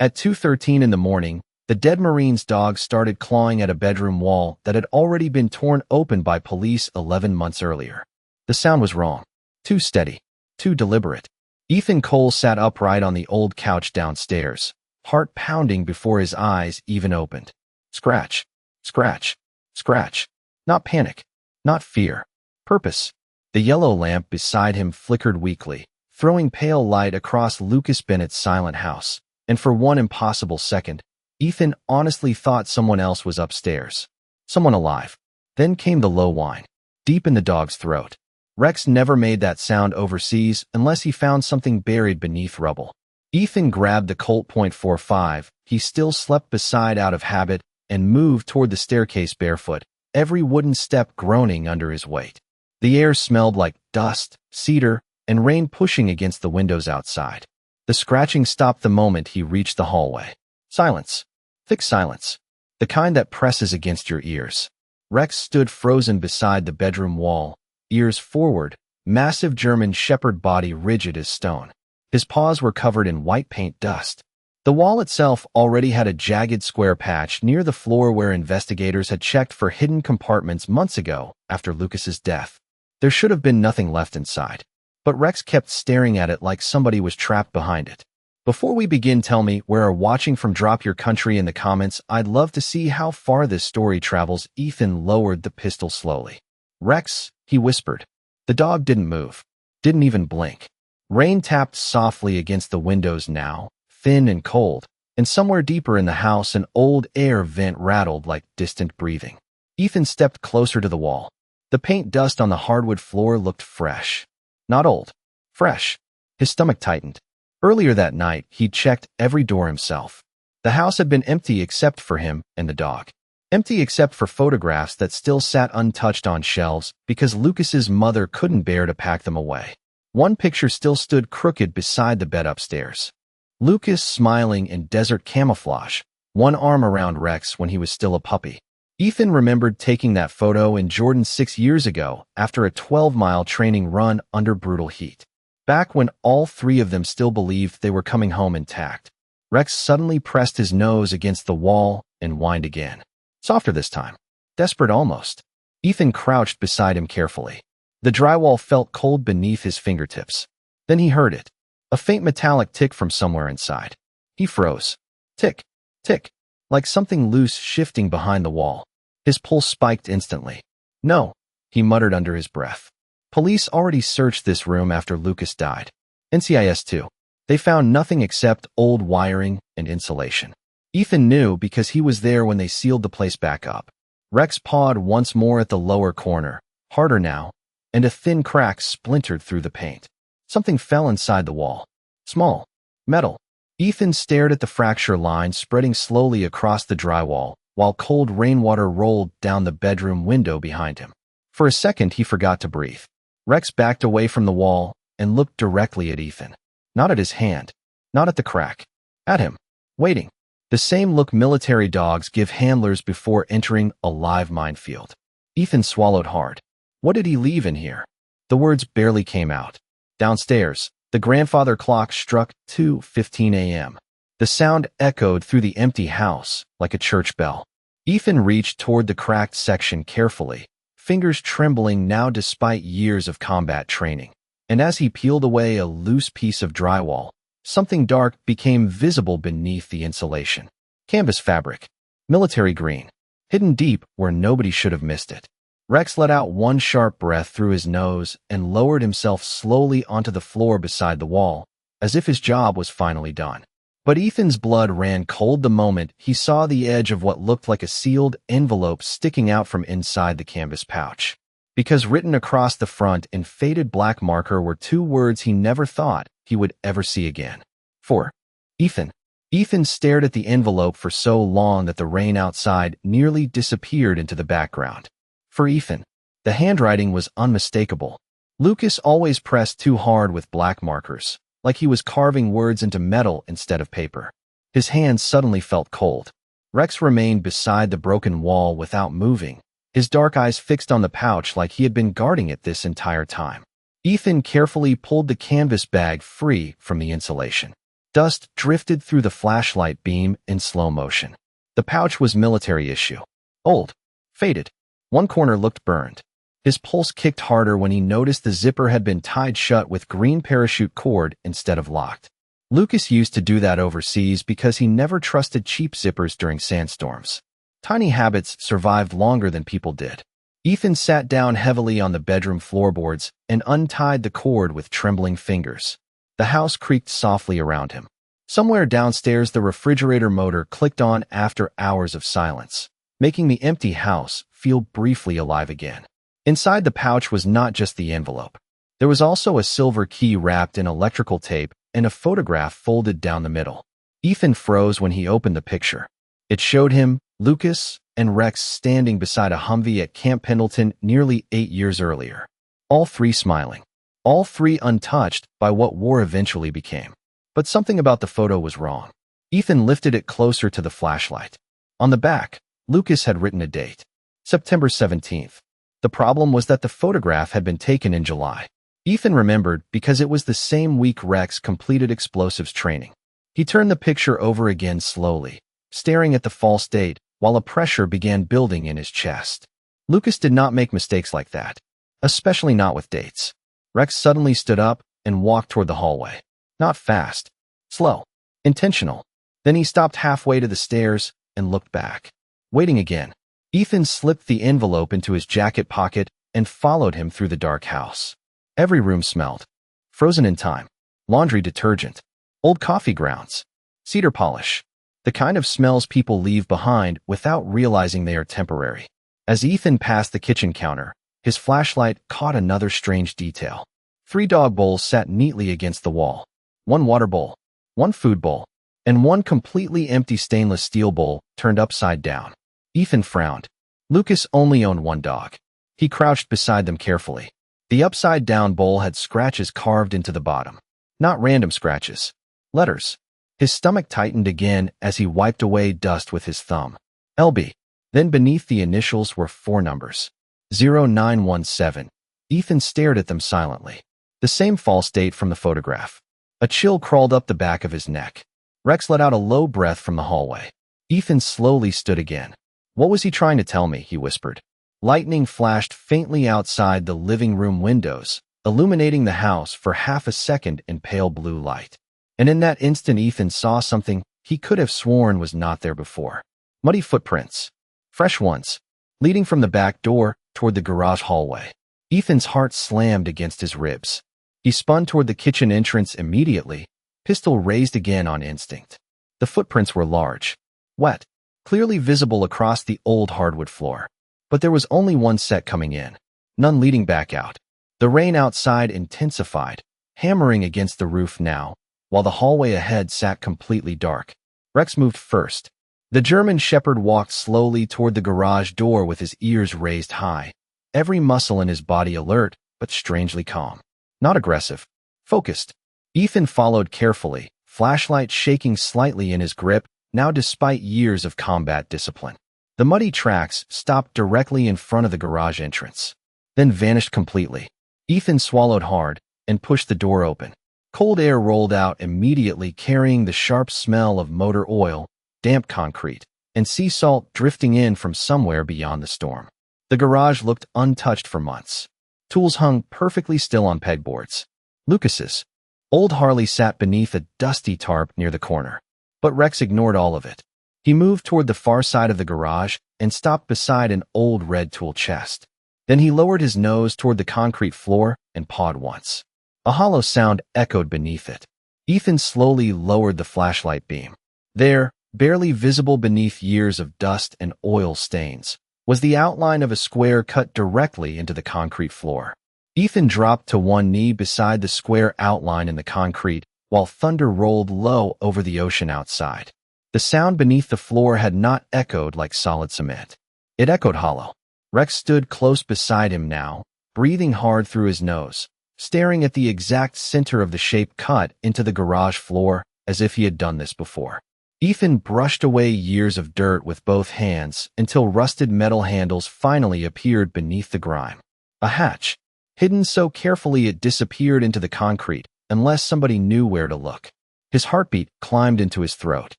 At 2:13 in the morning, the dead Marine's dog started clawing at a bedroom wall that had already been torn open by police 11 months earlier. The sound was wrong. Too steady. Too deliberate. Ethan Cole sat upright on the old couch downstairs, heart pounding before his eyes even opened. Scratch. Scratch. Scratch. Not panic. Not fear. Purpose. The yellow lamp beside him flickered weakly, throwing pale light across Lucas Bennett's silent house, and for one impossible second, Ethan honestly thought someone else was upstairs. Someone alive. Then came the low whine, deep in the dog's throat. Rex never made that sound overseas unless he found something buried beneath rubble. Ethan grabbed the Colt .45 he still slept beside out of habit and moved toward the staircase barefoot, every wooden step groaning under his weight. The air smelled like dust, cedar, and rain pushing against the windows outside. The scratching stopped the moment he reached the hallway. Silence. Thick silence. The kind that presses against your ears. Rex stood frozen beside the bedroom wall, ears forward, massive German shepherd body rigid as stone. His paws were covered in white paint dust. The wall itself already had a jagged square patch near the floor where investigators had checked for hidden compartments months ago after Lucas's death. There should have been nothing left inside, but Rex kept staring at it like somebody was trapped behind it. Before we begin, tell me where are watching from. Drop your country in the comments. I'd love to see how far this story travels. Ethan lowered the pistol slowly. Rex, he whispered. The dog didn't move, didn't even blink. Rain tapped softly against the windows now, thin and cold, and somewhere deeper in the house an old air vent rattled like distant breathing. Ethan stepped closer to the wall. The paint dust on the hardwood floor looked fresh. Not old. Fresh. His stomach tightened. Earlier that night, he'd checked every door himself. The house had been empty except for him and the dog. Empty except for photographs that still sat untouched on shelves because Lucas's mother couldn't bear to pack them away. One picture still stood crooked beside the bed upstairs. Lucas smiling in desert camouflage, one arm around Rex when he was still a puppy. Ethan remembered taking that photo in Jordan 6 years ago after a 12-mile training run under brutal heat. Back when all three of them still believed they were coming home intact. Rex suddenly pressed his nose against the wall and whined again. Softer this time. Desperate almost. Ethan crouched beside him carefully. The drywall felt cold beneath his fingertips. Then he heard it. A faint metallic tick from somewhere inside. He froze. Tick. Tick. Like something loose shifting behind the wall. His pulse spiked instantly. No, he muttered under his breath. Police already searched this room after Lucas died. NCIS too. They found nothing except old wiring and insulation. Ethan knew because he was there when they sealed the place back up. Rex pawed once more at the lower corner, harder now, and a thin crack splintered through the paint. Something fell inside the wall. Small. Metal. Ethan stared at the fracture line spreading slowly across the drywall, while cold rainwater rolled down the bedroom window behind him. For a second, he forgot to breathe. Rex backed away from the wall and looked directly at Ethan. Not at his hand. Not at the crack. At him. Waiting. The same look military dogs give handlers before entering a live minefield. Ethan swallowed hard. What did he leave in here? The words barely came out. Downstairs, the grandfather clock struck 2:15 a.m. The sound echoed through the empty house like a church bell. Ethan reached toward the cracked section carefully, fingers trembling now despite years of combat training. And as he peeled away a loose piece of drywall, something dark became visible beneath the insulation. Canvas fabric. Military green. Hidden deep where nobody should have missed it. Rex let out one sharp breath through his nose and lowered himself slowly onto the floor beside the wall, as if his job was finally done. But Ethan's blood ran cold the moment he saw the edge of what looked like a sealed envelope sticking out from inside the canvas pouch. Because written across the front in faded black marker were two words he never thought he would ever see again. For Ethan. Ethan stared at the envelope for so long that the rain outside nearly disappeared into the background. For Ethan. The handwriting was unmistakable. Lucas always pressed too hard with black markers, like he was carving words into metal instead of paper. His hands suddenly felt cold. Rex remained beside the broken wall without moving, his dark eyes fixed on the pouch like he had been guarding it this entire time. Ethan carefully pulled the canvas bag free from the insulation. Dust drifted through the flashlight beam in slow motion. The pouch was military issue. Old. Faded. One corner looked burned. His pulse kicked harder when he noticed the zipper had been tied shut with green parachute cord instead of locked. Lucas used to do that overseas because he never trusted cheap zippers during sandstorms. Tiny habits survived longer than people did. Ethan sat down heavily on the bedroom floorboards and untied the cord with trembling fingers. The house creaked softly around him. Somewhere downstairs, the refrigerator motor clicked on after hours of silence, making the empty house feel briefly alive again. Inside the pouch was not just the envelope. There was also a silver key wrapped in electrical tape and a photograph folded down the middle. Ethan froze when he opened the picture. It showed him, Lucas, and Rex standing beside a Humvee at Camp Pendleton nearly 8 years earlier. All three smiling. All three untouched by what war eventually became. But something about the photo was wrong. Ethan lifted it closer to the flashlight. On the back, Lucas had written a date. September 17th. The problem was that the photograph had been taken in July. Ethan remembered because it was the same week Rex completed explosives training. He turned the picture over again slowly, staring at the false date while a pressure began building in his chest. Lucas did not make mistakes like that, especially not with dates. Rex suddenly stood up and walked toward the hallway. Not fast. Slow. Intentional. Then he stopped halfway to the stairs and looked back. Waiting again. Ethan slipped the envelope into his jacket pocket and followed him through the dark house. Every room smelled. Frozen in time. Laundry detergent. Old coffee grounds. Cedar polish. The kind of smells people leave behind without realizing they are temporary. As Ethan passed the kitchen counter, his flashlight caught another strange detail. 3 dog bowls sat neatly against the wall. 1 water bowl, 1 food bowl, and 1 completely empty stainless steel bowl turned upside down. Ethan frowned. Lucas only owned 1 dog. He crouched beside them carefully. The upside-down bowl had scratches carved into the bottom. Not random scratches. Letters. His stomach tightened again as he wiped away dust with his thumb. LB. Then beneath the initials were 4 numbers. 0917. Ethan stared at them silently. The same false date from the photograph. A chill crawled up the back of his neck. Rex let out a low breath from the hallway. Ethan slowly stood again. What was he trying to tell me? He whispered. Lightning flashed faintly outside the living room windows, illuminating the house for half a second in pale blue light. And in that instant, Ethan saw something he could have sworn was not there before. Muddy footprints. Fresh ones. Leading from the back door toward the garage hallway. Ethan's heart slammed against his ribs. He spun toward the kitchen entrance immediately, pistol raised again on instinct. The footprints were large. Wet. Clearly visible across the old hardwood floor. But there was only one set coming in, none leading back out. The rain outside intensified, hammering against the roof now, while the hallway ahead sat completely dark. Rex moved first. The German shepherd walked slowly toward the garage door with his ears raised high, every muscle in his body alert, but strangely calm. Not aggressive. Focused. Ethan followed carefully, flashlight shaking slightly in his grip, now despite years of combat discipline. The muddy tracks stopped directly in front of the garage entrance, then vanished completely. Ethan swallowed hard and pushed the door open. Cold air rolled out immediately, carrying the sharp smell of motor oil, damp concrete, and sea salt drifting in from somewhere beyond the storm. The garage looked untouched for months. Tools hung perfectly still on pegboards. Lucas's. Old Harley sat beneath a dusty tarp near the corner. But Rex ignored all of it. He moved toward the far side of the garage and stopped beside an old red tool chest. Then he lowered his nose toward the concrete floor and pawed once. A hollow sound echoed beneath it. Ethan slowly lowered the flashlight beam. There, barely visible beneath years of dust and oil stains, was the outline of a square cut directly into the concrete floor. Ethan dropped to one knee beside the square outline in the concrete, while thunder rolled low over the ocean outside. The sound beneath the floor had not echoed like solid cement. It echoed hollow. Rex stood close beside him now, breathing hard through his nose, staring at the exact center of the shape cut into the garage floor as if he had done this before. Ethan brushed away years of dirt with both hands until rusted metal handles finally appeared beneath the grime. A hatch, hidden so carefully it disappeared into the concrete unless somebody knew where to look. His heartbeat climbed into his throat.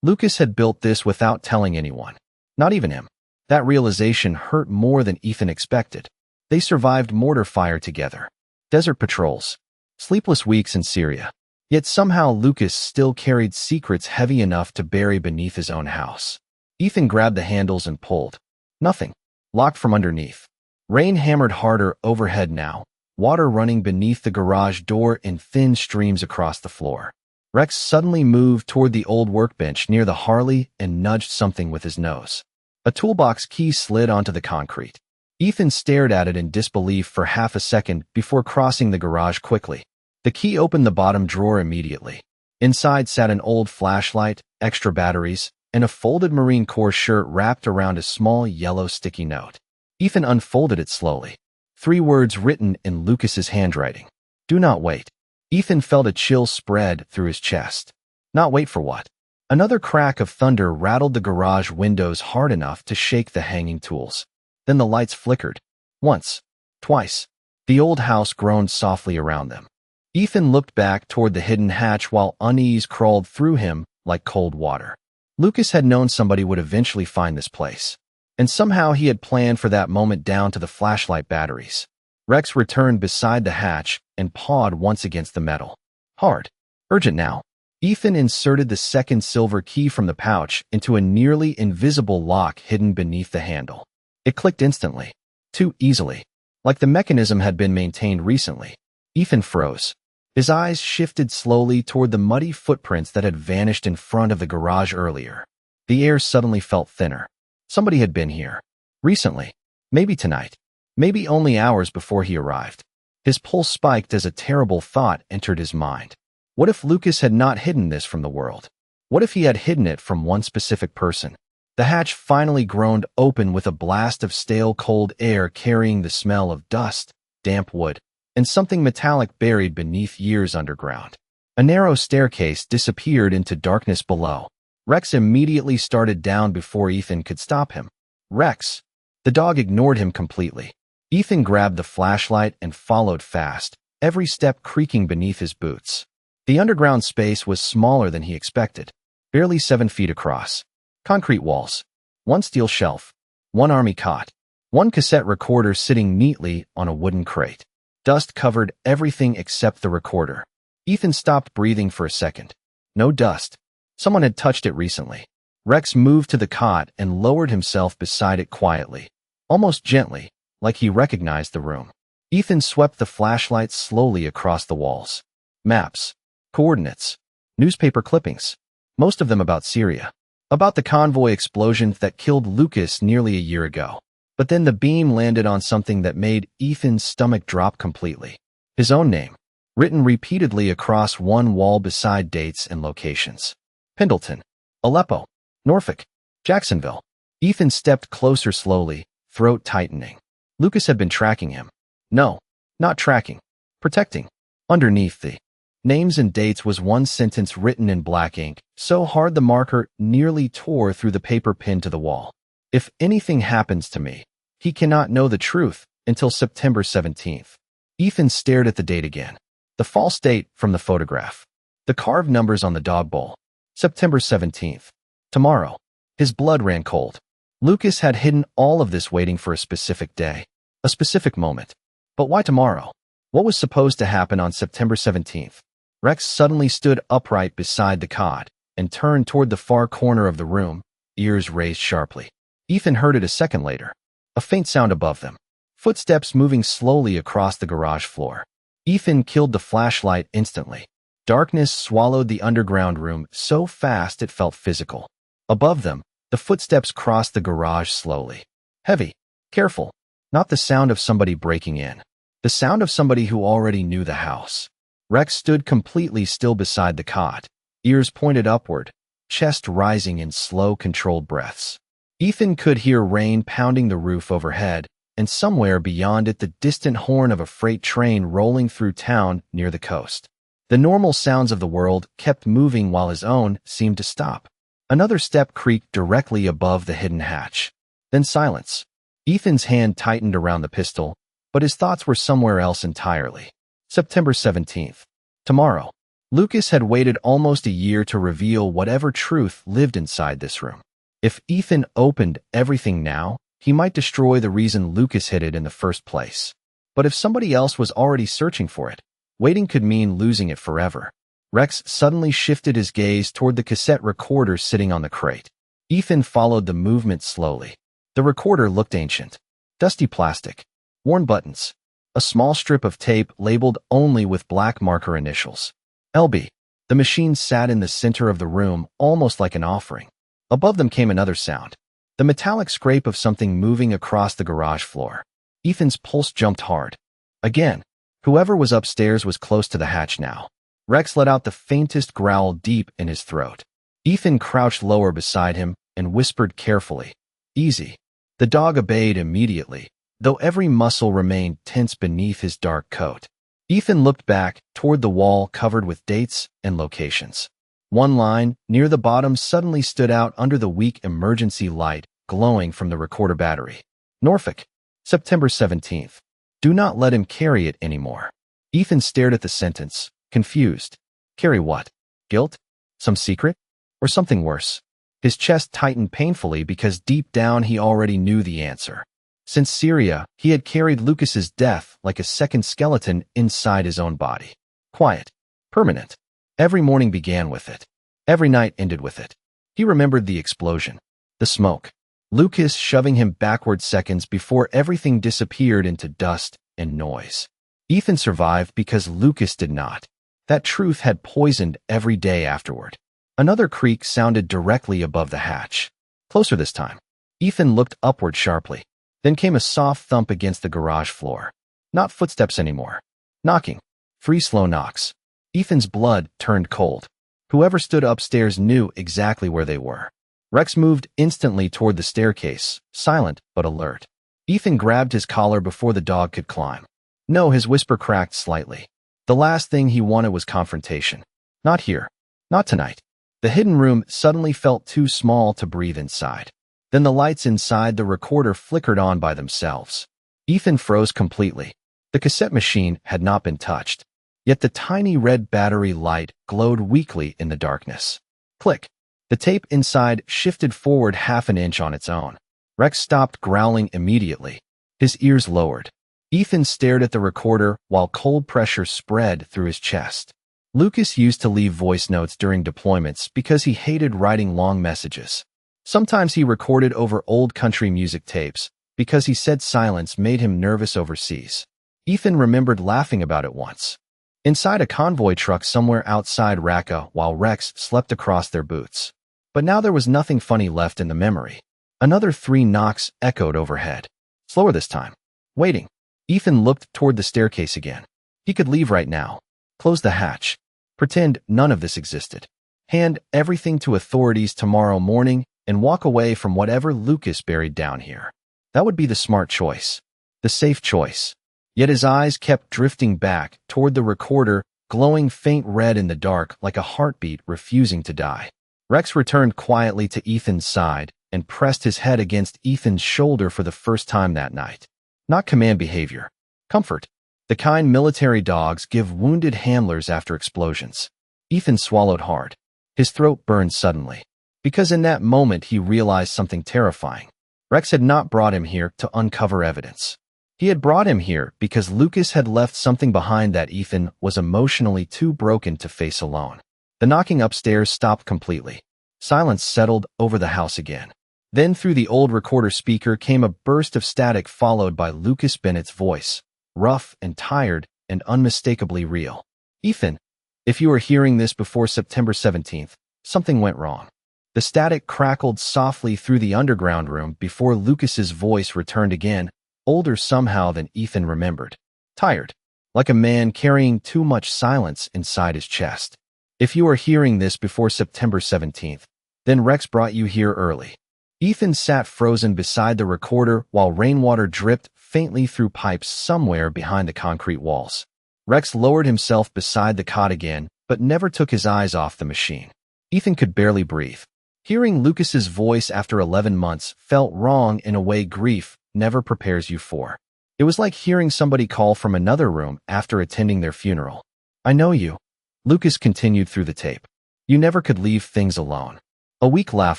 Lucas had built this without telling anyone. Not even him. That realization hurt more than Ethan expected. They survived mortar fire together. Desert patrols. Sleepless weeks in Syria. Yet somehow Lucas still carried secrets heavy enough to bury beneath his own house. Ethan grabbed the handles and pulled. Nothing. Locked from underneath. Rain hammered harder overhead now, water running beneath the garage door in thin streams across the floor. Rex suddenly moved toward the old workbench near the Harley and nudged something with his nose. A toolbox key slid onto the concrete. Ethan stared at it in disbelief for half a second before crossing the garage quickly. The key opened the bottom drawer immediately. Inside sat an old flashlight, extra batteries, and a folded Marine Corps shirt wrapped around a small yellow sticky note. Ethan unfolded it slowly. 3 words written in Lucas's handwriting. Do not wait. Ethan felt a chill spread through his chest. Not wait for what? Another crack of thunder rattled the garage windows hard enough to shake the hanging tools. Then the lights flickered. Once. Twice. The old house groaned softly around them. Ethan looked back toward the hidden hatch while unease crawled through him like cold water. Lucas had known somebody would eventually find this place. And somehow he had planned for that moment down to the flashlight batteries. Rex returned beside the hatch and pawed once against the metal. Hard. Urgent now. Ethan inserted the second silver key from the pouch into a nearly invisible lock hidden beneath the handle. It clicked instantly. Too easily. Like the mechanism had been maintained recently. Ethan froze. His eyes shifted slowly toward the muddy footprints that had vanished in front of the garage earlier. The air suddenly felt thinner. Somebody had been here. Recently. Maybe tonight. Maybe only hours before he arrived. His pulse spiked as a terrible thought entered his mind. What if Lucas had not hidden this from the world? What if he had hidden it from one specific person? The hatch finally groaned open with a blast of stale cold air carrying the smell of dust, damp wood, and something metallic buried beneath years underground. A narrow staircase disappeared into darkness below. Rex immediately started down before Ethan could stop him. Rex! The dog ignored him completely. Ethan grabbed the flashlight and followed fast, every step creaking beneath his boots. The underground space was smaller than he expected, barely 7 feet across. Concrete walls. 1 steel shelf. 1 army cot. 1 cassette recorder sitting neatly on a wooden crate. Dust covered everything except the recorder. Ethan stopped breathing for a second. No dust. Someone had touched it recently. Rex moved to the cot and lowered himself beside it quietly, almost gently, like he recognized the room. Ethan swept the flashlight slowly across the walls. Maps. Coordinates. Newspaper clippings. Most of them about Syria. About the convoy explosion that killed Lucas nearly a year ago. But then the beam landed on something that made Ethan's stomach drop completely. His own name, written repeatedly across one wall beside dates and locations. Pendleton, Aleppo, Norfolk, Jacksonville. Ethan stepped closer slowly, throat tightening. Lucas had been tracking him. No, not tracking. Protecting. Underneath the names and dates was one sentence written in black ink, so hard the marker nearly tore through the paper pinned to the wall. If anything happens to me, he cannot know the truth until September 17th. Ethan stared at the date again. The false date from the photograph. The carved numbers on the dog bowl. September 17th. Tomorrow. His blood ran cold. Lucas had hidden all of this waiting for a specific day. A specific moment. But why tomorrow? What was supposed to happen on September 17th? Rex suddenly stood upright beside the cot and turned toward the far corner of the room, ears raised sharply. Ethan heard it a second later. A faint sound above them. Footsteps moving slowly across the garage floor. Ethan killed the flashlight instantly. Darkness swallowed the underground room so fast it felt physical. Above them, the footsteps crossed the garage slowly. Heavy. Careful. Not the sound of somebody breaking in. The sound of somebody who already knew the house. Rex stood completely still beside the cot, ears pointed upward, chest rising in slow, controlled breaths. Ethan could hear rain pounding the roof overhead, and somewhere beyond it the distant horn of a freight train rolling through town near the coast. The normal sounds of the world kept moving while his own seemed to stop. Another step creaked directly above the hidden hatch. Then silence. Ethan's hand tightened around the pistol, but his thoughts were somewhere else entirely. September 17th. Tomorrow. Lucas had waited almost a year to reveal whatever truth lived inside this room. If Ethan opened everything now, he might destroy the reason Lucas hid it in the first place. But if somebody else was already searching for it, waiting could mean losing it forever. Rex suddenly shifted his gaze toward the cassette recorder sitting on the crate. Ethan followed the movement slowly. The recorder looked ancient. Dusty plastic. Worn buttons. A small strip of tape labeled only with black marker initials. LB. The machine sat in the center of the room, almost like an offering. Above them came another sound. The metallic scrape of something moving across the garage floor. Ethan's pulse jumped hard. Again, whoever was upstairs was close to the hatch now. Rex let out the faintest growl deep in his throat. Ethan crouched lower beside him and whispered carefully, "Easy." The dog obeyed immediately, though every muscle remained tense beneath his dark coat. Ethan looked back toward the wall covered with dates and locations. One line, near the bottom, suddenly stood out under the weak emergency light glowing from the recorder battery. Norfolk, September 17th. Do not let him carry it anymore. Ethan stared at the sentence, confused. Carry what? Guilt? Some secret? Or something worse? His chest tightened painfully because deep down he already knew the answer. Since Syria, he had carried Lucas's death like a second skeleton inside his own body. Quiet. Permanent. Every morning began with it. Every night ended with it. He remembered the explosion. The smoke. Lucas shoving him backward seconds before everything disappeared into dust and noise. Ethan survived because Lucas did not. That truth had poisoned every day afterward. Another creak sounded directly above the hatch. Closer this time. Ethan looked upward sharply. Then came a soft thump against the garage floor. Not footsteps anymore. Knocking. 3 slow knocks. Ethan's blood turned cold. Whoever stood upstairs knew exactly where they were. Rex moved instantly toward the staircase, silent but alert. Ethan grabbed his collar before the dog could climb. No, his whisper cracked slightly. The last thing he wanted was confrontation. Not here. Not tonight. The hidden room suddenly felt too small to breathe inside. Then the lights inside the recorder flickered on by themselves. Ethan froze completely. The cassette machine had not been touched. Yet the tiny red battery light glowed weakly in the darkness. Click. The tape inside shifted forward half an inch on its own. Rex stopped growling immediately. His ears lowered. Ethan stared at the recorder while cold pressure spread through his chest. Lucas used to leave voice notes during deployments because he hated writing long messages. Sometimes he recorded over old country music tapes because he said silence made him nervous overseas. Ethan remembered laughing about it once. Inside a convoy truck somewhere outside Raqqa while Rex slept across their boots. But now there was nothing funny left in the memory. Another 3 knocks echoed overhead. Slower this time. Waiting. Ethan looked toward the staircase again. He could leave right now. Close the hatch. Pretend none of this existed. Hand everything to authorities tomorrow morning and walk away from whatever Lucas buried down here. That would be the smart choice. The safe choice. Yet his eyes kept drifting back toward the recorder, glowing faint red in the dark like a heartbeat refusing to die. Rex returned quietly to Ethan's side and pressed his head against Ethan's shoulder for the first time that night. Not command behavior. Comfort. The kind military dogs give wounded handlers after explosions. Ethan swallowed hard. His throat burned suddenly. Because in that moment he realized something terrifying. Rex had not brought him here to uncover evidence. He had brought him here because Lucas had left something behind that Ethan was emotionally too broken to face alone. The knocking upstairs stopped completely. Silence settled over the house again. Then through the old recorder speaker came a burst of static followed by Lucas Bennett's voice, rough and tired and unmistakably real. Ethan, if you are hearing this before September 17th, something went wrong. The static crackled softly through the underground room before Lucas's voice returned again, older somehow than Ethan remembered. Tired. Like a man carrying too much silence inside his chest. If you are hearing this before September 17th, then Rex brought you here early. Ethan sat frozen beside the recorder while rainwater dripped faintly through pipes somewhere behind the concrete walls. Rex lowered himself beside the cot again, but never took his eyes off the machine. Ethan could barely breathe. Hearing Lucas's voice after 11 months felt wrong in a way grief never prepares you for. It was like hearing somebody call from another room after attending their funeral. I know you. Lucas continued through the tape. You never could leave things alone. A weak laugh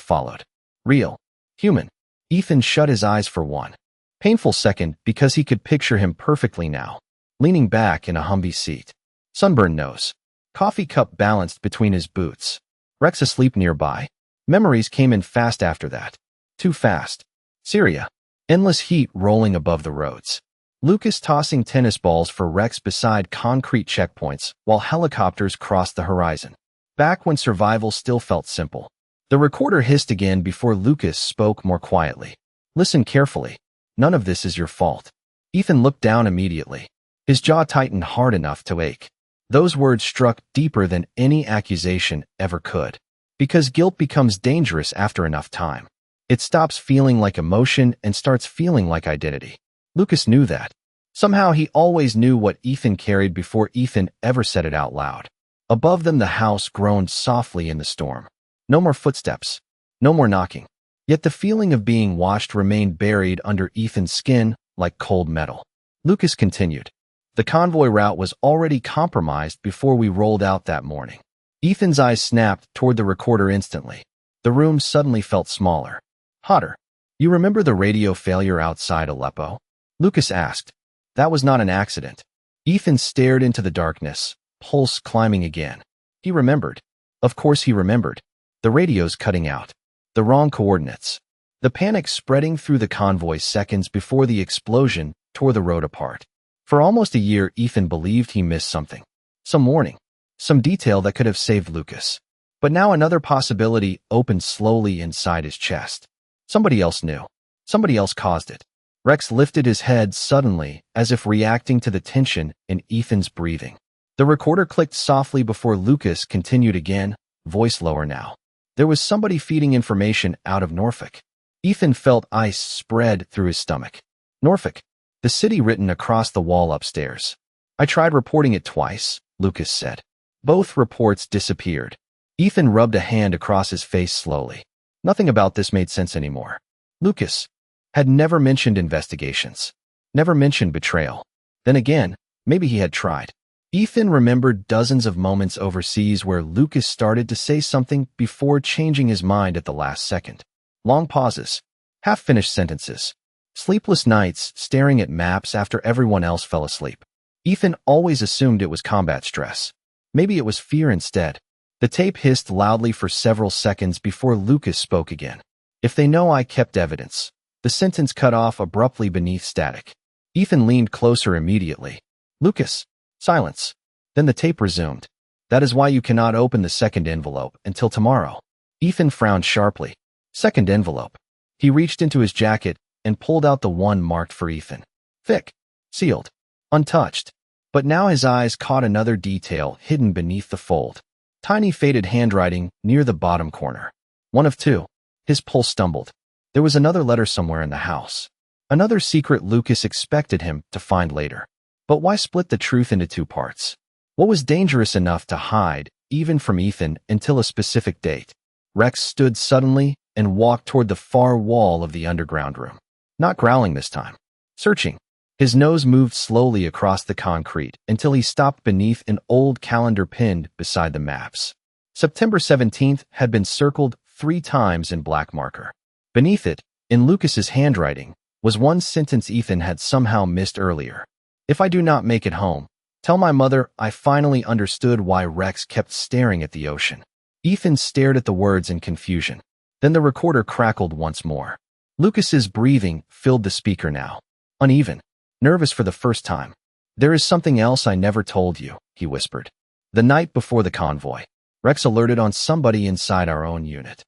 followed. Real. Human. Ethan shut his eyes for one painful second because he could picture him perfectly now, leaning back in a Humvee seat. Sunburned nose. Coffee cup balanced between his boots. Rex asleep nearby. Memories came in fast after that. Too fast. Syria. Endless heat rolling above the roads. Lucas tossing tennis balls for Rex beside concrete checkpoints while helicopters crossed the horizon. Back when survival still felt simple. The recorder hissed again before Lucas spoke more quietly. Listen carefully. None of this is your fault. Ethan looked down immediately. His jaw tightened hard enough to ache. Those words struck deeper than any accusation ever could. Because guilt becomes dangerous after enough time. It stops feeling like emotion and starts feeling like identity. Lucas knew that. Somehow he always knew what Ethan carried before Ethan ever said it out loud. Above them the house groaned softly in the storm. No more footsteps. No more knocking. Yet the feeling of being watched remained buried under Ethan's skin like cold metal. Lucas continued. The convoy route was already compromised before we rolled out that morning. Ethan's eyes snapped toward the recorder instantly. The room suddenly felt smaller. Hotter. You remember the radio failure outside Aleppo? Lucas asked. That was not an accident. Ethan stared into the darkness, pulse climbing again. He remembered. Of course he remembered. The radio's cutting out. The wrong coordinates. The panic spreading through the convoy seconds before the explosion tore the road apart. For almost a year, Ethan believed he missed something. Some warning. Some detail that could have saved Lucas. But now another possibility opened slowly inside his chest. Somebody else knew. Somebody else caused it. Rex lifted his head suddenly, as if reacting to the tension in Ethan's breathing. The recorder clicked softly before Lucas continued again, voice lower now. There was somebody feeding information out of Norfolk. Ethan felt ice spread through his stomach. Norfolk. The city written across the wall upstairs. I tried reporting it twice, Lucas said. Both reports disappeared. Ethan rubbed a hand across his face slowly. Nothing about this made sense anymore. Lucas had never mentioned investigations. Never mentioned betrayal. Then again, maybe he had tried. Ethan remembered dozens of moments overseas where Lucas started to say something before changing his mind at the last second. Long pauses. Half-finished sentences. Sleepless nights staring at maps after everyone else fell asleep. Ethan always assumed it was combat stress. Maybe it was fear instead. The tape hissed loudly for several seconds before Lucas spoke again. If they know I kept evidence. The sentence cut off abruptly beneath static. Ethan leaned closer immediately. Lucas. Silence. Then the tape resumed. That is why you cannot open the second envelope until tomorrow. Ethan frowned sharply. Second envelope. He reached into his jacket and pulled out the one marked for Ethan. Thick. Sealed. Untouched. But now his eyes caught another detail hidden beneath the fold. Tiny faded handwriting near the bottom corner. One of two. His pulse stumbled. There was another letter somewhere in the house. Another secret Lucas expected him to find later. But why split the truth into two parts? What was dangerous enough to hide, even from Ethan, until a specific date? Rex stood suddenly and walked toward the far wall of the underground room. Not growling this time. Searching. His nose moved slowly across the concrete until he stopped beneath an old calendar pinned beside the maps. September 17th had been circled 3 times in black marker. Beneath it, in Lucas's handwriting, was one sentence Ethan had somehow missed earlier. If I do not make it home, tell my mother I finally understood why Rex kept staring at the ocean. Ethan stared at the words in confusion. Then the recorder crackled once more. Lucas's breathing filled the speaker now. Uneven. Nervous for the first time. There is something else I never told you, he whispered. The night before the convoy, Rex alerted on somebody inside our own unit.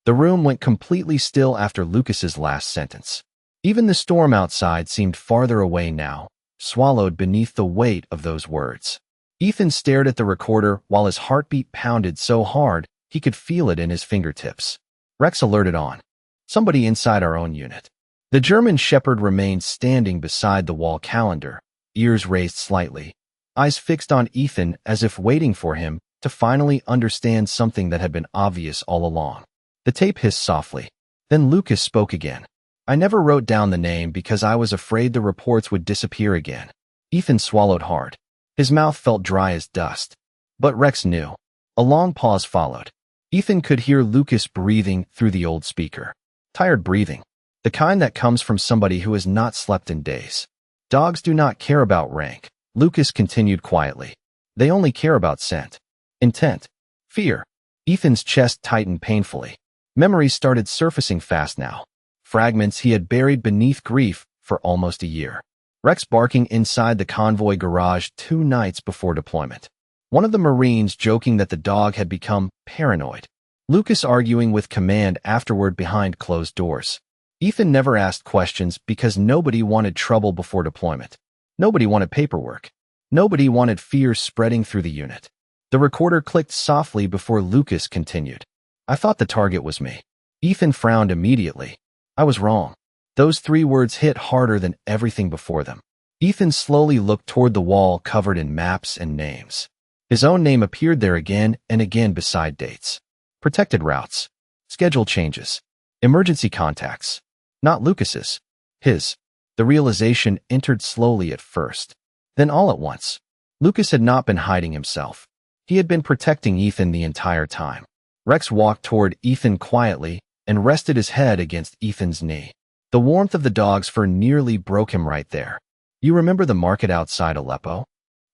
The room went completely still after Lucas's last sentence. Even the storm outside seemed farther away now, swallowed beneath the weight of those words. Ethan stared at the recorder while his heartbeat pounded so hard he could feel it in his fingertips. Rex alerted on. Somebody inside our own unit. The German shepherd remained standing beside the wall calendar, ears raised slightly, eyes fixed on Ethan as if waiting for him to finally understand something that had been obvious all along. The tape hissed softly. Then Lucas spoke again. I never wrote down the name because I was afraid the reports would disappear again. Ethan swallowed hard. His mouth felt dry as dust. But Rex knew. A long pause followed. Ethan could hear Lucas breathing through the old speaker. Tired breathing. The kind that comes from somebody who has not slept in days. Dogs do not care about rank, Lucas continued quietly. They only care about scent. Intent. Fear. Ethan's chest tightened painfully. Memories started surfacing fast now. Fragments he had buried beneath grief for almost a year. Rex barking inside the convoy garage 2 nights before deployment. One of the Marines joking that the dog had become paranoid. Lucas arguing with command afterward behind closed doors. Ethan never asked questions because nobody wanted trouble before deployment. Nobody wanted paperwork. Nobody wanted fear spreading through the unit. The recorder clicked softly before Lucas continued. I thought the target was me. Ethan frowned immediately. I was wrong. Those 3 words hit harder than everything before them. Ethan slowly looked toward the wall covered in maps and names. His own name appeared there again and again beside dates. Protected routes. Schedule changes. Emergency contacts. Not Lucas's. His. The realization entered slowly at first. Then all at once. Lucas had not been hiding himself. He had been protecting Ethan the entire time. Rex walked toward Ethan quietly and rested his head against Ethan's knee. The warmth of the dog's fur nearly broke him right there. You remember the market outside Aleppo?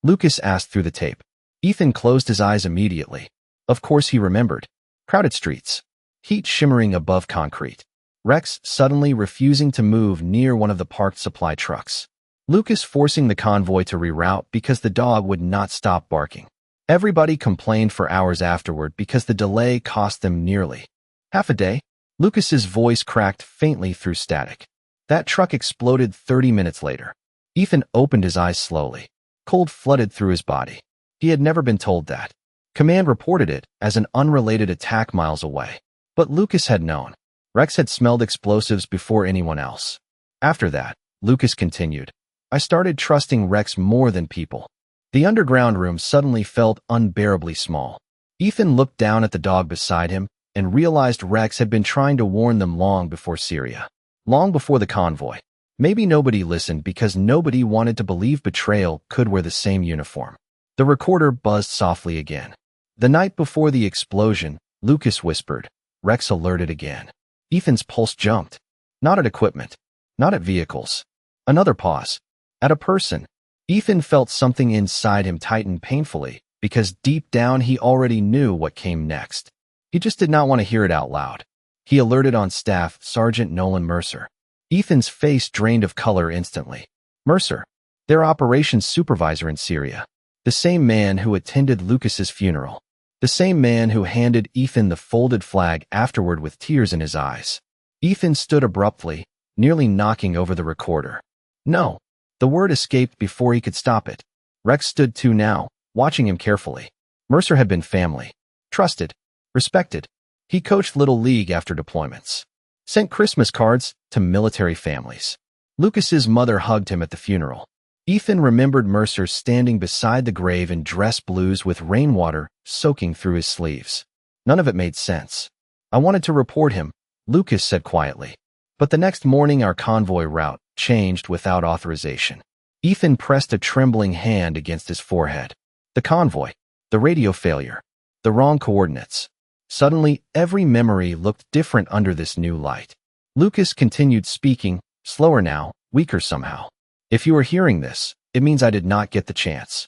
Lucas asked through the tape. Ethan closed his eyes immediately. Of course he remembered. Crowded streets. Heat shimmering above concrete. Rex suddenly refusing to move near one of the parked supply trucks. Lucas forcing the convoy to reroute because the dog would not stop barking. Everybody complained for hours afterward because the delay cost them nearly half a day. Lucas's voice cracked faintly through static. That truck exploded 30 minutes later. Ethan opened his eyes slowly. Cold flooded through his body. He had never been told that. Command reported it as an unrelated attack miles away. But Lucas had known. Rex had smelled explosives before anyone else. After that, Lucas continued, I started trusting Rex more than people. The underground room suddenly felt unbearably small. Ethan looked down at the dog beside him and realized Rex had been trying to warn them long before Syria. Long before the convoy. Maybe nobody listened because nobody wanted to believe betrayal could wear the same uniform. The recorder buzzed softly again. The night before the explosion, Lucas whispered. Rex alerted again. Ethan's pulse jumped. Not at equipment. Not at vehicles. Another pause. At a person. Ethan felt something inside him tighten painfully because deep down he already knew what came next. He just did not want to hear it out loud. He alerted on staff Sergeant Nolan Mercer. Ethan's face drained of color instantly. Mercer, their operations supervisor in Syria. The same man who attended Lucas's funeral. The same man who handed Ethan the folded flag afterward with tears in his eyes. Ethan stood abruptly, nearly knocking over the recorder. No. The word escaped before he could stop it. Rex stood too now, watching him carefully. Mercer had been family. Trusted. Respected. He coached Little League after deployments. Sent Christmas cards to military families. Lucas's mother hugged him at the funeral. Ethan remembered Mercer standing beside the grave in dress blues with rainwater soaking through his sleeves. None of it made sense. I wanted to report him, Lucas said quietly. But the next morning our convoy route changed without authorization. Ethan pressed a trembling hand against his forehead. The convoy. The radio failure. The wrong coordinates. Suddenly, every memory looked different under this new light. Lucas continued speaking, slower now, weaker somehow. If you are hearing this, it means I did not get the chance.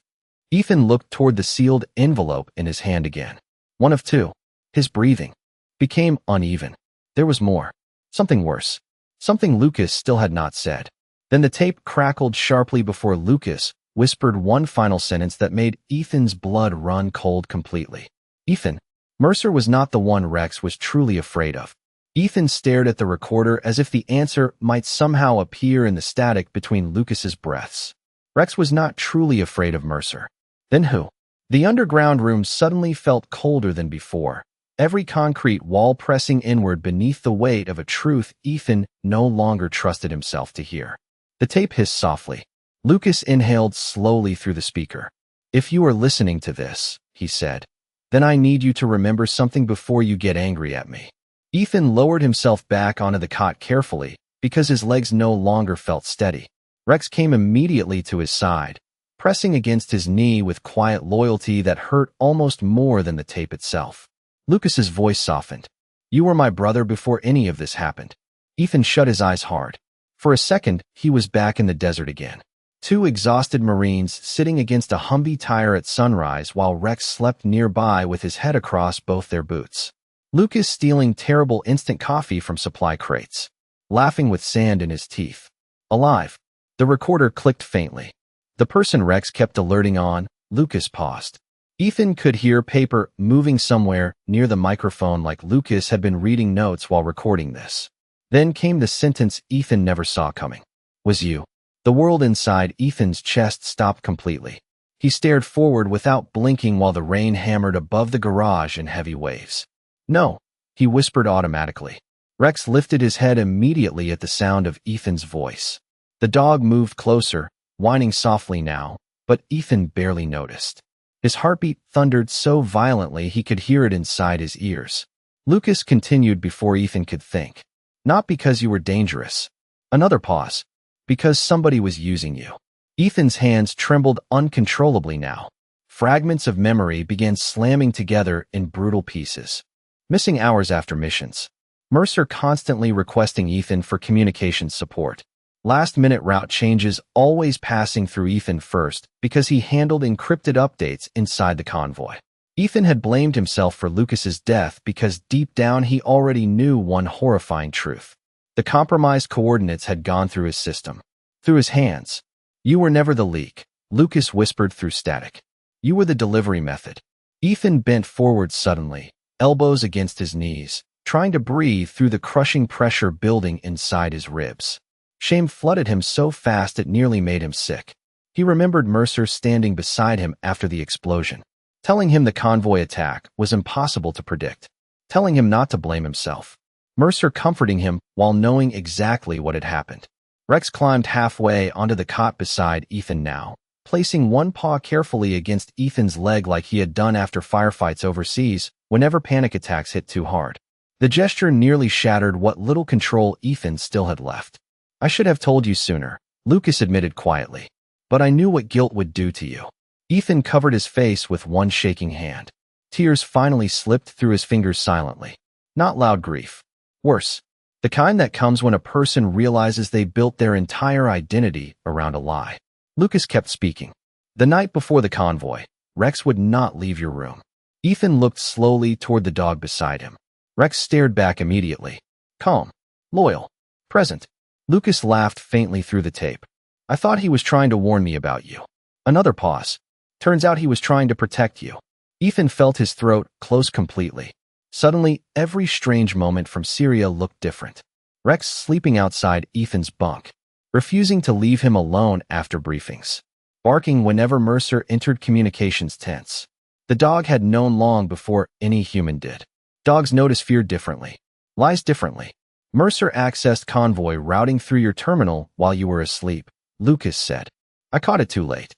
Ethan looked toward the sealed envelope in his hand again. One of 2. His breathing became uneven. There was more. Something worse. Something Lucas still had not said. Then the tape crackled sharply before Lucas whispered one final sentence that made Ethan's blood run cold completely. Ethan. Mercer was not the one Rex was truly afraid of. Ethan stared at the recorder as if the answer might somehow appear in the static between Lucas's breaths. Rex was not truly afraid of Mercer. Then who? The underground room suddenly felt colder than before. Every concrete wall pressing inward beneath the weight of a truth Ethan no longer trusted himself to hear. The tape hissed softly. Lucas inhaled slowly through the speaker. If you are listening to this, he said, then I need you to remember something before you get angry at me. Ethan lowered himself back onto the cot carefully because his legs no longer felt steady. Rex came immediately to his side. pressing against his knee with quiet loyalty that hurt almost more than the tape itself. Lucas's voice softened. You were my brother before any of this happened. Ethan shut his eyes hard. For a second, he was back in the desert again. Two exhausted Marines sitting against a Humvee tire at sunrise while Rex slept nearby with his head across both their boots. Lucas stealing terrible instant coffee from supply crates, laughing with sand in his teeth. Alive. The recorder clicked faintly. The person Rex kept alerting on. Lucas paused. Ethan could hear paper moving somewhere near the microphone like Lucas had been reading notes while recording this. Then came the sentence Ethan never saw coming. Was you. The world inside Ethan's chest stopped completely. He stared forward without blinking while the rain hammered above the garage in heavy waves. No, he whispered automatically. Rex lifted his head immediately at the sound of Ethan's voice. The dog moved closer, whining softly now, but Ethan barely noticed. His heartbeat thundered so violently he could hear it inside his ears. Lucas continued before Ethan could think. Not because you were dangerous. Another pause. Because somebody was using you. Ethan's hands trembled uncontrollably now. Fragments of memory began slamming together in brutal pieces. Missing hours after missions. Mercer constantly requesting Ethan for communications support. Last-minute route changes always passing through Ethan first because he handled encrypted updates inside the convoy. Ethan had blamed himself for Lucas's death because deep down he already knew one horrifying truth. The compromised coordinates had gone through his system. Through his hands. You were never the leak, Lucas whispered through static. You were the delivery method. Ethan bent forward suddenly, elbows against his knees, trying to breathe through the crushing pressure building inside his ribs. Shame flooded him so fast it nearly made him sick. He remembered Mercer standing beside him after the explosion, telling him the convoy attack was impossible to predict, telling him not to blame himself. Mercer comforting him while knowing exactly what had happened. Rex climbed halfway onto the cot beside Ethan now, placing one paw carefully against Ethan's leg like he had done after firefights overseas whenever panic attacks hit too hard. The gesture nearly shattered what little control Ethan still had left. I should have told you sooner, Lucas admitted quietly. But I knew what guilt would do to you. Ethan covered his face with one shaking hand. Tears finally slipped through his fingers silently. Not loud grief. Worse. The kind that comes when a person realizes they built their entire identity around a lie. Lucas kept speaking. The night before the convoy, Rex would not leave your room. Ethan looked slowly toward the dog beside him. Rex stared back immediately. Calm. Loyal. Present. Lucas laughed faintly through the tape. I thought he was trying to warn me about you. Another pause. Turns out he was trying to protect you. Ethan felt his throat close completely. Suddenly, every strange moment from Syria looked different. Rex sleeping outside Ethan's bunk, refusing to leave him alone after briefings, barking whenever Mercer entered communications tents. The dog had known long before any human did. Dogs notice fear differently, lies differently. Mercer accessed convoy routing through your terminal while you were asleep, Lucas said. I caught it too late.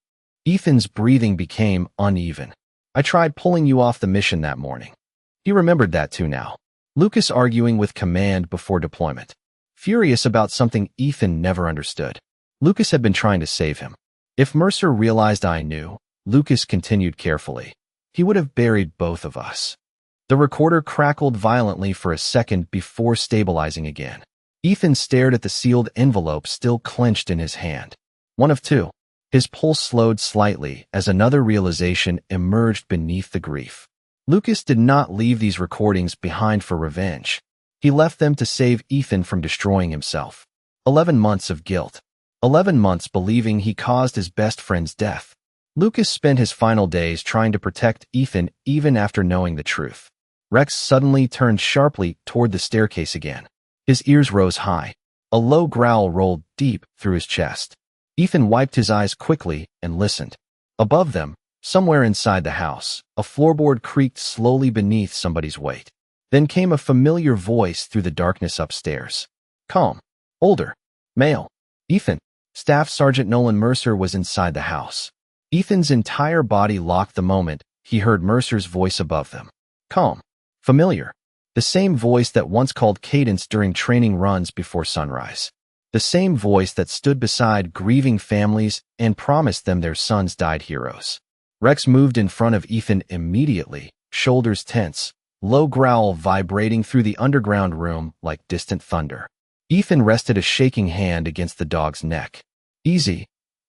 Ethan's breathing became uneven. I tried pulling you off the mission that morning. He remembered that too now. Lucas arguing with command before deployment. Furious about something Ethan never understood. Lucas had been trying to save him. If Mercer realized I knew, Lucas continued carefully, he would have buried both of us. The recorder crackled violently for a second before stabilizing again. Ethan stared at the sealed envelope still clenched in his hand. One of two. His pulse slowed slightly as another realization emerged beneath the grief. Lucas did not leave these recordings behind for revenge. He left them to save Ethan from destroying himself. 11 months of guilt. 11 months believing he caused his best friend's death. Lucas spent his final days trying to protect Ethan even after knowing the truth. Rex suddenly turned sharply toward the staircase again. His ears rose high. A low growl rolled deep through his chest. Ethan wiped his eyes quickly and listened. Above them, somewhere inside the house, a floorboard creaked slowly beneath somebody's weight. Then came a familiar voice through the darkness upstairs. Calm. Older. Male. Ethan. Staff Sergeant Nolan Mercer was inside the house. Ethan's entire body locked the moment he heard Mercer's voice above them. Calm. Familiar. The same voice that once called cadence during training runs before sunrise. The same voice that stood beside grieving families and promised them their sons died heroes. Rex moved in front of Ethan immediately, shoulders tense, low growl vibrating through the underground room like distant thunder. Ethan rested a shaking hand against the dog's neck. "Easy,"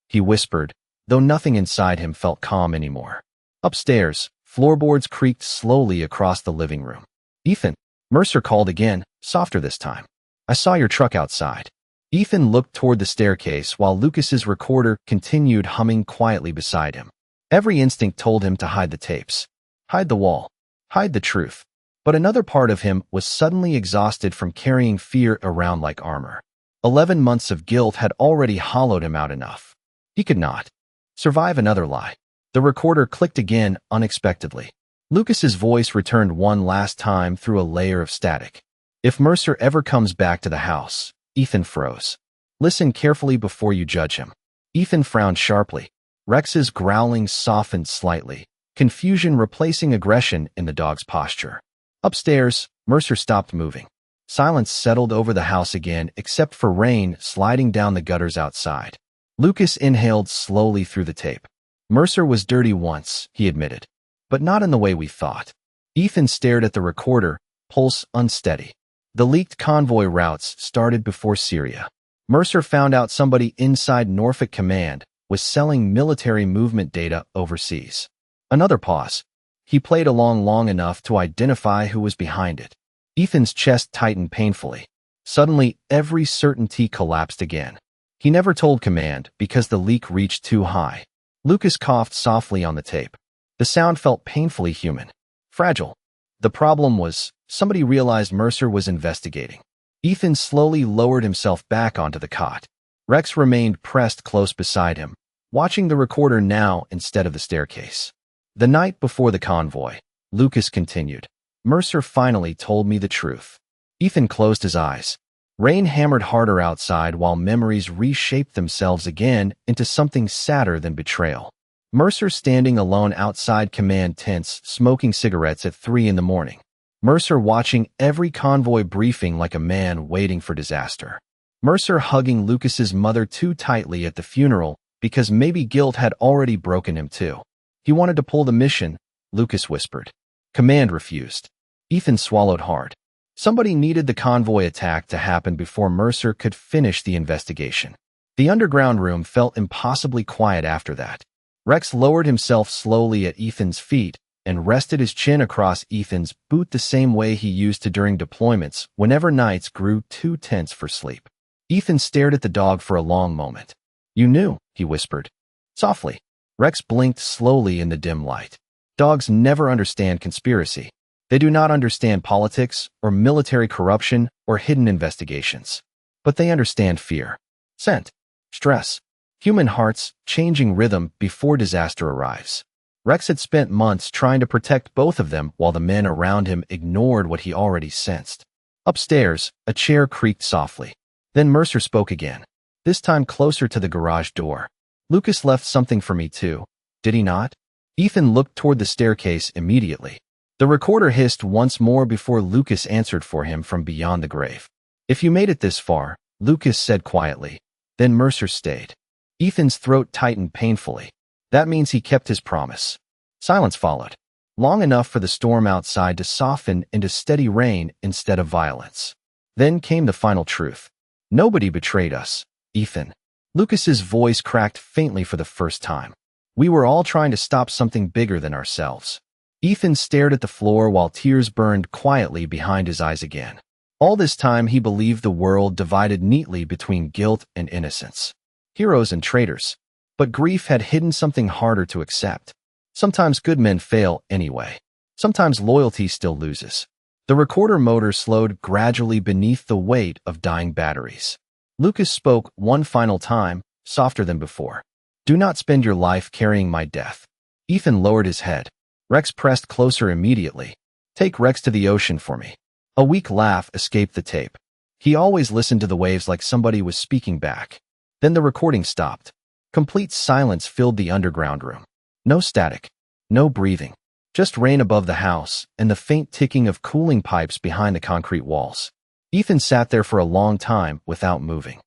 he whispered, though nothing inside him felt calm anymore. Upstairs, floorboards creaked slowly across the living room. "Ethan," Mercer called again, softer this time. "I saw your truck outside." Ethan looked toward the staircase while Lucas's recorder continued humming quietly beside him. Every instinct told him to hide the tapes. Hide the wall. Hide the truth. But another part of him was suddenly exhausted from carrying fear around like armor. 11 months of guilt had already hollowed him out enough. He could not survive another lie. The recorder clicked again unexpectedly. Lucas's voice returned one last time through a layer of static. "If Mercer ever comes back to the house," Ethan froze. "Listen carefully before you judge him." Ethan frowned sharply. Rex's growling softened slightly, confusion replacing aggression in the dog's posture. Upstairs, Mercer stopped moving. Silence settled over the house again except for rain sliding down the gutters outside. Lucas inhaled slowly through the tape. "Mercer was dirty once," he admitted, "but not in the way we thought." Ethan stared at the recorder, pulse unsteady. The leaked convoy routes started before Syria. Mercer found out somebody inside Norfolk Command was selling military movement data overseas. Another pause. He played along long enough to identify who was behind it. Ethan's chest tightened painfully. Suddenly, every certainty collapsed again. He never told Command because the leak reached too high. Lucas coughed softly on the tape. The sound felt painfully human. Fragile. The problem was, somebody realized Mercer was investigating. Ethan slowly lowered himself back onto the cot. Rex remained pressed close beside him, watching the recorder now instead of the staircase. "The night before the convoy," Lucas continued, "Mercer finally told me the truth." Ethan closed his eyes. Rain hammered harder outside while memories reshaped themselves again into something sadder than betrayal. Mercer standing alone outside command tents, smoking cigarettes at 3 in the morning. Mercer watching every convoy briefing like a man waiting for disaster. Mercer hugging Lucas's mother too tightly at the funeral because maybe guilt had already broken him too. He wanted to pull the mission, Lucas whispered. Command refused. Ethan swallowed hard. Somebody needed the convoy attack to happen before Mercer could finish the investigation. The underground room felt impossibly quiet after that. Rex lowered himself slowly at Ethan's feet and rested his chin across Ethan's boot the same way he used to during deployments whenever nights grew too tense for sleep. Ethan stared at the dog for a long moment. "You knew," he whispered. Softly. Rex blinked slowly in the dim light. Dogs never understand conspiracy. They do not understand politics or military corruption or hidden investigations. But they understand fear, scent, stress, human hearts changing rhythm before disaster arrives. Rex had spent months trying to protect both of them while the men around him ignored what he already sensed. Upstairs, a chair creaked softly. Then Mercer spoke again, this time closer to the garage door. "Lucas left something for me too, did he not?" Ethan looked toward the staircase immediately. The recorder hissed once more before Lucas answered for him from beyond the grave. "If you made it this far," Lucas said quietly. Then Mercer stayed. Ethan's throat tightened painfully. That means he kept his promise. Silence followed, long enough for the storm outside to soften into steady rain instead of violence. Then came the final truth. "Nobody betrayed us, Ethan." Lucas's voice cracked faintly for the first time. "We were all trying to stop something bigger than ourselves." Ethan stared at the floor while tears burned quietly behind his eyes again. All this time he believed the world divided neatly between guilt and innocence, heroes and traitors. But grief had hidden something harder to accept. Sometimes good men fail anyway. Sometimes loyalty still loses. The recorder motor slowed gradually beneath the weight of dying batteries. Lucas spoke one final time, softer than before. "Do not spend your life carrying my death." Ethan lowered his head. Rex pressed closer immediately. "Take Rex to the ocean for me." A weak laugh escaped the tape. He always listened to the waves like somebody was speaking back. Then the recording stopped. Complete silence filled the underground room. No static, no breathing, just rain above the house and the faint ticking of cooling pipes behind the concrete walls. Ethan sat there for a long time without moving.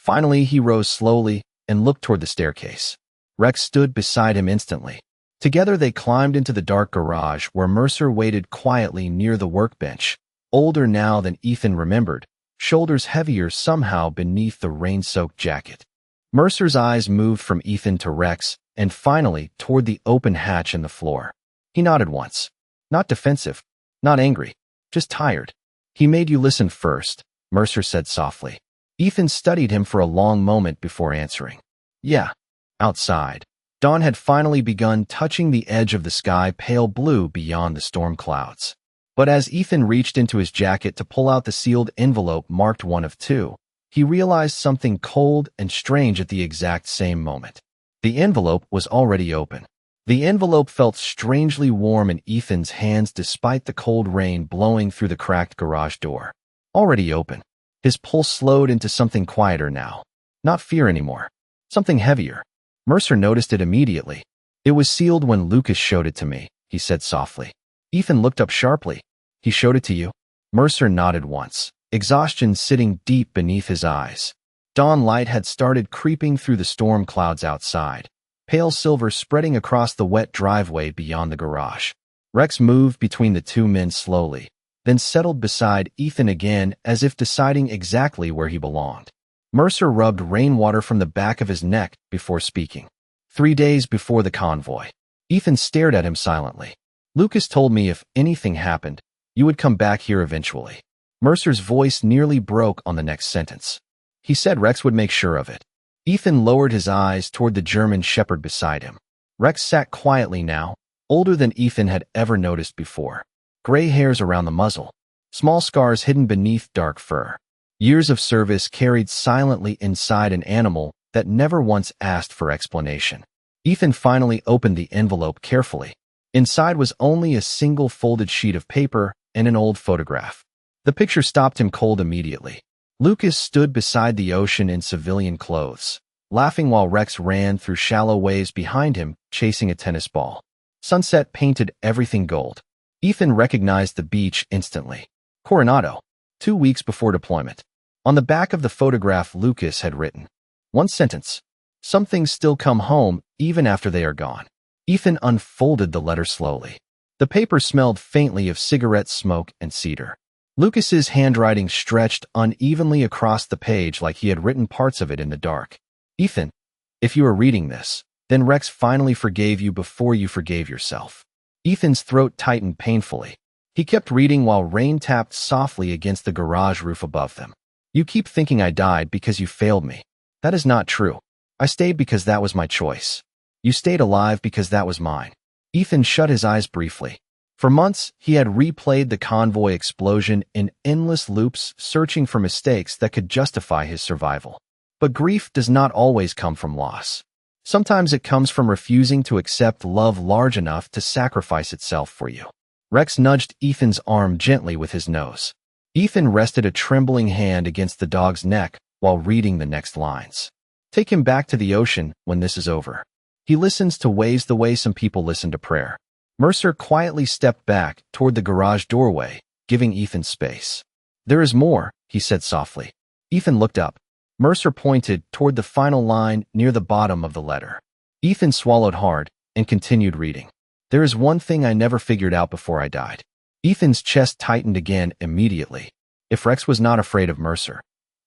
Finally, he rose slowly and looked toward the staircase. Rex stood beside him instantly. Together they climbed into the dark garage where Mercer waited quietly near the workbench, older now than Ethan remembered, shoulders heavier somehow beneath the rain-soaked jacket. Mercer's eyes moved from Ethan to Rex and finally toward the open hatch in the floor. He nodded once. Not defensive, not angry, just tired. He made you listen first, Mercer said softly. Ethan studied him for a long moment before answering. Yeah. Outside, dawn had finally begun touching the edge of the sky pale blue beyond the storm clouds. But as Ethan reached into his jacket to pull out the sealed envelope marked 1 of 2, he realized something cold and strange at the exact same moment. The envelope was already open. The envelope felt strangely warm in Ethan's hands despite the cold rain blowing through the cracked garage door. Already open. His pulse slowed into something quieter now. Not fear anymore. Something heavier. Mercer noticed it immediately. It was sealed when Lucas showed it to me, he said softly. Ethan looked up sharply. He showed it to you? Mercer nodded once, exhaustion sitting deep beneath his eyes. Dawn light had started creeping through the storm clouds outside, pale silver spreading across the wet driveway beyond the garage. Rex moved between the two men slowly, then settled beside Ethan again as if deciding exactly where he belonged. Mercer rubbed rainwater from the back of his neck before speaking. 3 days before the convoy. Ethan stared at him silently. Lucas told me if anything happened, you would come back here eventually. Mercer's voice nearly broke on the next sentence. He said Rex would make sure of it. Ethan lowered his eyes toward the German shepherd beside him. Rex sat quietly now, older than Ethan had ever noticed before. Gray hairs around the muzzle, small scars hidden beneath dark fur. Years of service carried silently inside an animal that never once asked for explanation. Ethan finally opened the envelope carefully. Inside was only a single folded sheet of paper and an old photograph. The picture stopped him cold immediately. Lucas stood beside the ocean in civilian clothes, laughing while Rex ran through shallow waves behind him, chasing a tennis ball. Sunset painted everything gold. Ethan recognized the beach instantly. Coronado, 2 weeks before deployment. On the back of the photograph, Lucas had written, one sentence, some things still come home even after they are gone. Ethan unfolded the letter slowly. The paper smelled faintly of cigarette smoke and cedar. Lucas's handwriting stretched unevenly across the page like he had written parts of it in the dark. Ethan, if you are reading this, then Rex finally forgave you before you forgave yourself. Ethan's throat tightened painfully. He kept reading while rain tapped softly against the garage roof above them. You keep thinking I died because you failed me. That is not true. I stayed because that was my choice. You stayed alive because that was mine. Ethan shut his eyes briefly. For months, he had replayed the convoy explosion in endless loops, searching for mistakes that could justify his survival. But grief does not always come from loss. Sometimes it comes from refusing to accept love large enough to sacrifice itself for you. Rex nudged Ethan's arm gently with his nose. Ethan rested a trembling hand against the dog's neck while reading the next lines. Take him back to the ocean when this is over. He listens to waves the way some people listen to prayer. Mercer quietly stepped back toward the garage doorway, giving Ethan space. There is more, he said softly. Ethan looked up. Mercer pointed toward the final line near the bottom of the letter. Ethan swallowed hard and continued reading. There is one thing I never figured out before I died. Ethan's chest tightened again immediately. If Rex was not afraid of Mercer,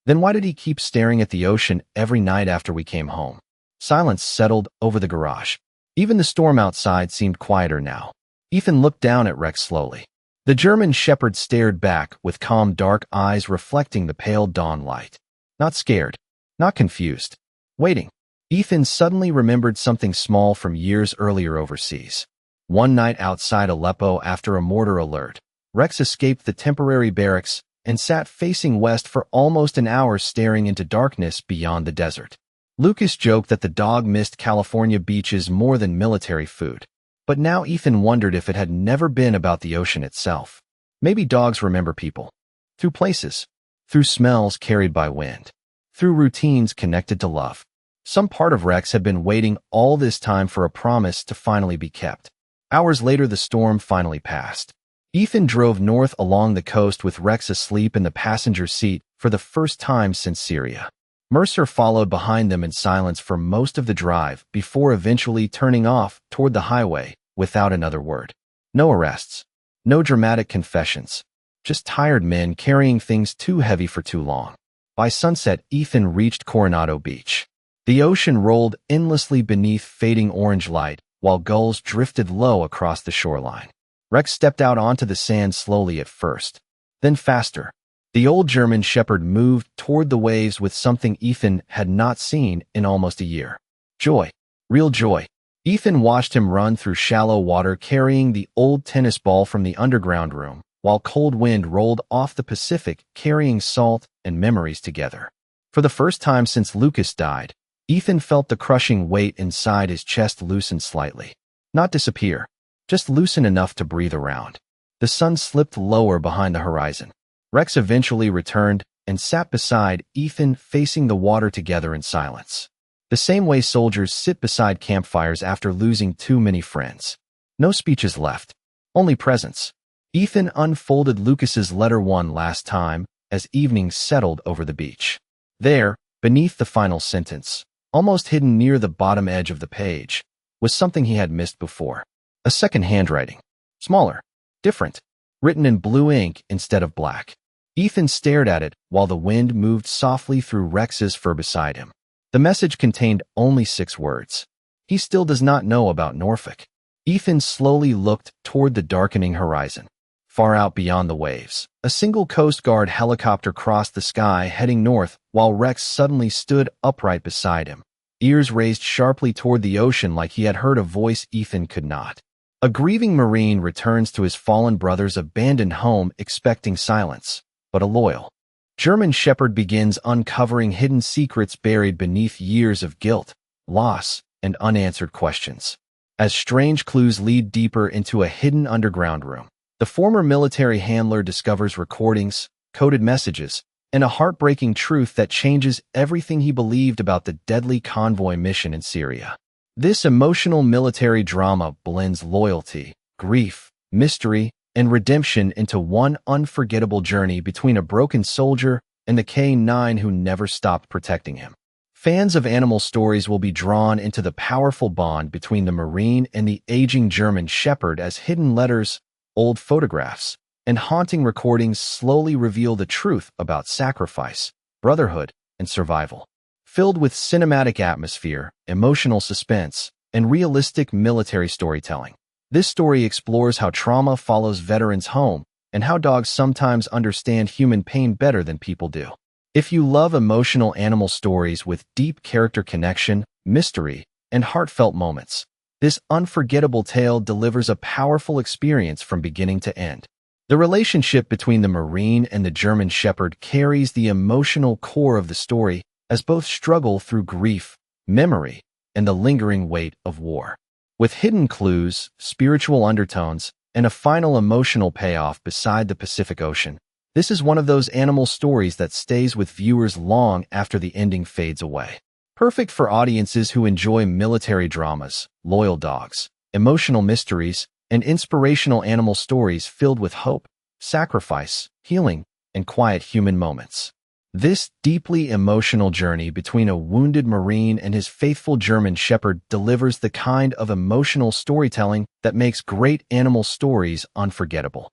then why did he keep staring at the ocean every night after we came home? Silence settled over the garage. Even the storm outside seemed quieter now. Ethan looked down at Rex slowly. The German shepherd stared back with calm dark eyes reflecting the pale dawn light. Not scared, not confused. Waiting. Ethan suddenly remembered something small from years earlier overseas. One night outside Aleppo after a mortar alert, Rex escaped the temporary barracks and sat facing west for almost an hour staring into darkness beyond the desert. Lucas joked that the dog missed California beaches more than military food. But now Ethan wondered if it had never been about the ocean itself. Maybe dogs remember people. Through places. Through smells carried by wind. Through routines connected to love. Some part of Rex had been waiting all this time for a promise to finally be kept. Hours later, the storm finally passed. Ethan drove north along the coast with Rex asleep in the passenger seat for the first time since Syria. Mercer followed behind them in silence for most of the drive before eventually turning off toward the highway without another word. No arrests. No dramatic confessions. Just tired men carrying things too heavy for too long. By sunset, Ethan reached Coronado Beach. The ocean rolled endlessly beneath fading orange light, while gulls drifted low across the shoreline. Rex stepped out onto the sand slowly at first, then faster. The old German shepherd moved toward the waves with something Ethan had not seen in almost a year. Joy. Real joy. Ethan watched him run through shallow water carrying the old tennis ball from the underground room, while cold wind rolled off the Pacific carrying salt and memories together. For the first time since Lucas died, Ethan felt the crushing weight inside his chest loosen slightly. Not disappear, just loosen enough to breathe around. The sun slipped lower behind the horizon. Rex eventually returned and sat beside Ethan, facing the water together in silence. The same way soldiers sit beside campfires after losing too many friends. No speeches left, only presence. Ethan unfolded Lucas's letter one last time as evening settled over the beach. There, beneath the final sentence, almost hidden near the bottom edge of the page, was something he had missed before. A second handwriting. Smaller. Different. Written in blue ink instead of black. Ethan stared at it while the wind moved softly through Rex's fur beside him. The message contained only 6 words. He still does not know about Norfolk. Ethan slowly looked toward the darkening horizon. Far out beyond the waves, a single Coast Guard helicopter crossed the sky heading north while Rex suddenly stood upright beside him, ears raised sharply toward the ocean like he had heard a voice Ethan could not. A grieving Marine returns to his fallen brother's abandoned home expecting silence, but a loyal German shepherd begins uncovering hidden secrets buried beneath years of guilt, loss, and unanswered questions. As strange clues lead deeper into a hidden underground room, the former military handler discovers recordings, coded messages, and a heartbreaking truth that changes everything he believed about the deadly convoy mission in Syria. This emotional military drama blends loyalty, grief, mystery, and redemption into one unforgettable journey between a broken soldier and the K-9 who never stopped protecting him. Fans of animal stories will be drawn into the powerful bond between the Marine and the aging German shepherd as hidden letters, old photographs, and haunting recordings slowly reveal the truth about sacrifice, brotherhood, and survival. Filled with cinematic atmosphere, emotional suspense, and realistic military storytelling, this story explores how trauma follows veterans home and how dogs sometimes understand human pain better than people do. If you love emotional animal stories with deep character connection, mystery, and heartfelt moments, this unforgettable tale delivers a powerful experience from beginning to end. The relationship between the Marine and the German Shepherd carries the emotional core of the story as both struggle through grief, memory, and the lingering weight of war. With hidden clues, spiritual undertones, and a final emotional payoff beside the Pacific Ocean, this is one of those animal stories that stays with viewers long after the ending fades away. Perfect for audiences who enjoy military dramas, loyal dogs, emotional mysteries, and inspirational animal stories filled with hope, sacrifice, healing, and quiet human moments. This deeply emotional journey between a wounded Marine and his faithful German Shepherd delivers the kind of emotional storytelling that makes great animal stories unforgettable.